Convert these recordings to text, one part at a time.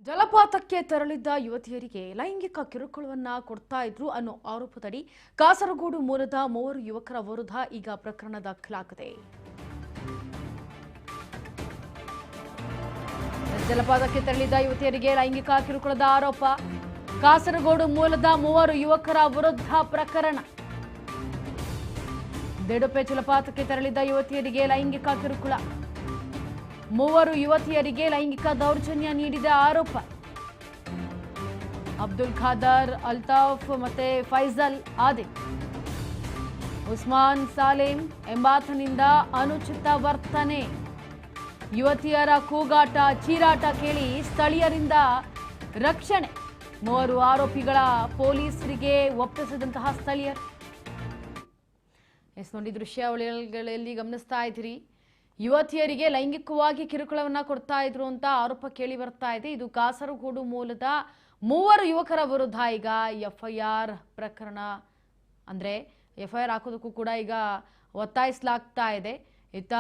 ಜಲಪಾತಕ್ಕೆ ತೆರಳಿದ್ದ ಯುವತಿಯರಿಗೆ ಲೈಂಗಿಕ ಕಿರುಕುಳವನ್ನ ಕೊಡ್ತಾ ಇದ್ರು ಅನ್ನೋ ಆರೋಪದಡಿ ಕಾಸರಗೋಡು ಮೂಲದ 3 ಯುವಕರ ವಿರುದ್ಧ ಈಗ ಪ್ರಕರಣ ದಾಖಲಾಗಿದೆ. ಜಲಪಾತಕ್ಕೆ ತೆರಳಿದ್ದ ಯುವತಿಯರಿಗೆ ಲೈಂಗಿಕ ಕಿರುಕುಳದ ಆರೋಪ. ಕಾಸರಗೋಡು ಮೂಲದ 3 ಯುವಕರ ವಿರುದ್ಧ ಪ್ರಕರಣ. ದೇಡುಪೆ ಜಲಪಾತಕ್ಕೆ ತೆರಳಿದ್ದ ಯುವತಿಯರಿಗೆ ಲೈಂಗಿಕ ಕಿರುಕುಳ. 3 ಯುವತಿಯರಿಗೆ ಲೈಂಗಿಕ ದೌರ್ಜನ್ಯ ನೀಡಿದ ಆರೋಪ. ಅಬ್ದುಲ್ ಖಾದರ್, ಅಲ್ತಾಫ್ ಮತ್ತೆ ಫೈಜಲ್ ಆದಿಲ್. ಉಸ್ಮಾನ್ ಸಾಲೇಂ ಎಂಬಾತನಿಂದ ಅನುಚಿತ ವರ್ತನೆ. ಯುವತಿಯರ ಕೂಗಾಟ ಚೀರಾಟ ಕೇಳಿ ಸ್ಥಳೀಯರಿಂದ ರಕ್ಷಣೆ. 3 ಆರೋಪಿಗಳ ಪೊಲೀಸರಿಗೆ ಒಪ್ಪಿಸಿದಂತಹ ಸ್ಥಳೀಯರು. ನೋಡಿ, ದೃಶ್ಯಾವಳಿಗಳಲ್ಲಿ ಗಮನಿಸ್ತಾ ಇದ್ದೀರಿ. ಯುವತಿಯರಿಗೆ ಲೈಂಗಿಕವಾಗಿ ಕಿರುಕುಳವನ್ನ ಕೊಡ್ತಾ ಇದ್ರು ಅಂತ ಆರೋಪ ಕೇಳಿ ಬರ್ತಾ ಇದೆ. ಇದು ಕಾಸರಗೋಡು ಮೂಲದ 3 ಯುವಕರ ವಿರುದ್ಧ ಈಗ ಎಫ್ಐಆರ್ ಪ್ರಕರಣ, ಅಂದ್ರೆ ಎಫ್ಐಆರ್ ಹಾಕೋದಕ್ಕೂ ಕೂಡ ಈಗ ಒತ್ತಾಯಿಸಲಾಗ್ತಾ ಇದೆ. ಇತ್ತ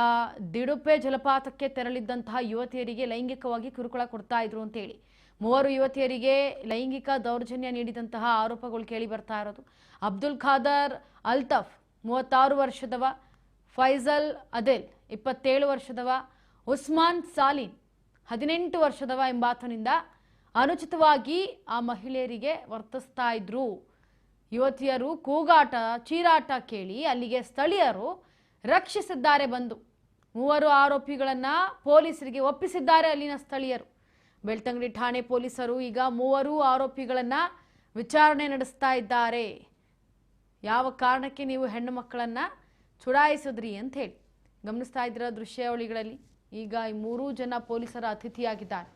ದಿಡುಪೆ ಜಲಪಾತಕ್ಕೆ ತೆರಳಿದ್ದಂತಹ ಯುವತಿಯರಿಗೆ ಲೈಂಗಿಕವಾಗಿ ಕಿರುಕುಳ ಕೊಡ್ತಾ ಇದ್ರು ಅಂತ ಹೇಳಿ 3 ಯುವತಿಯರಿಗೆ ಲೈಂಗಿಕ ದೌರ್ಜನ್ಯ ನೀಡಿದಂತಹ ಆರೋಪಗಳು ಕೇಳಿ ಬರ್ತಾ ಇರೋದು. ಅಬ್ದುಲ್ ಖಾದರ್ ಅಲ್ತಾಫ್ 36 ವರ್ಷದವ, ಫೈಜಲ್ ಅದಿಲ್ 27 ವರ್ಷದವ, ಉಸ್ಮಾನ್ ಸಾಲಿನ್ 18 ವರ್ಷದವ ಎಂಬಾತನಿಂದ ಅನುಚಿತವಾಗಿ ಆ ಮಹಿಳೆಯರಿಗೆ ವರ್ತಿಸ್ತಾ ಇದ್ರು. ಯುವತಿಯರು ಕೂಗಾಟ ಚೀರಾಟ ಕೇಳಿ ಅಲ್ಲಿಗೆ ಸ್ಥಳೀಯರು ರಕ್ಷಿಸಿದ್ದಾರೆ. ಬಂದು 3 ಆರೋಪಿಗಳನ್ನ ಪೊಲೀಸರಿಗೆ ಒಪ್ಪಿಸಿದ್ದಾರೆ ಅಲ್ಲಿನ ಸ್ಥಳೀಯರು. ಬೆಳ್ತಂಗಡಿ ಠಾಣೆ ಪೊಲೀಸರು ಈಗ 3 ಆರೋಪಿಗಳನ್ನ ವಿಚಾರಣೆ ನಡೆಸ್ತಾ ಇದ್ದಾರೆ. ಯಾವ ಕಾರಣಕ್ಕೆ ನೀವು ಹೆಣ್ಣು ಮಕ್ಕಳನ್ನ ಚುಡಾಯಿಸಿದ್ರಿ ಅಂತ ಹೇಳಿ ಗಮನಿಸ್ತಾ ಇದ್ದೀರಾ ದೃಶ್ಯಾವಳಿಗಳಲ್ಲಿ. ಈಗ ಈ 3 ಜನ ಪೊಲೀಸರ ಅತಿಥಿಯಾಗಿದ್ದಾರೆ.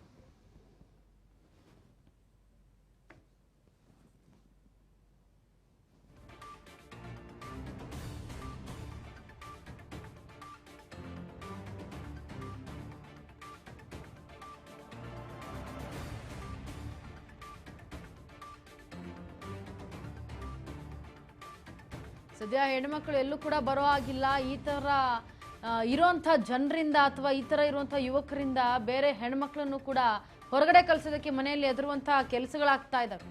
ಸದ್ಯ ಹೆಣ್ಮಕ್ಳು ಎಲ್ಲೂ ಕೂಡ ಬರೋ ಆಗಿಲ್ಲ. ಈ ತರ ಇರುವಂಥ ಜನರಿಂದ ಅಥವಾ ಈ ತರ ಇರುವಂಥ ಯುವಕರಿಂದ ಬೇರೆ ಹೆಣ್ಮಕ್ಳನ್ನು ಕೂಡ ಹೊರಗಡೆ ಕಳಿಸೋದಕ್ಕೆ ಮನೆಯಲ್ಲಿ ಎದುರುವಂತಹ ಕೆಲಸಗಳಾಗ್ತಾ ಇದ್ದಾವೆ.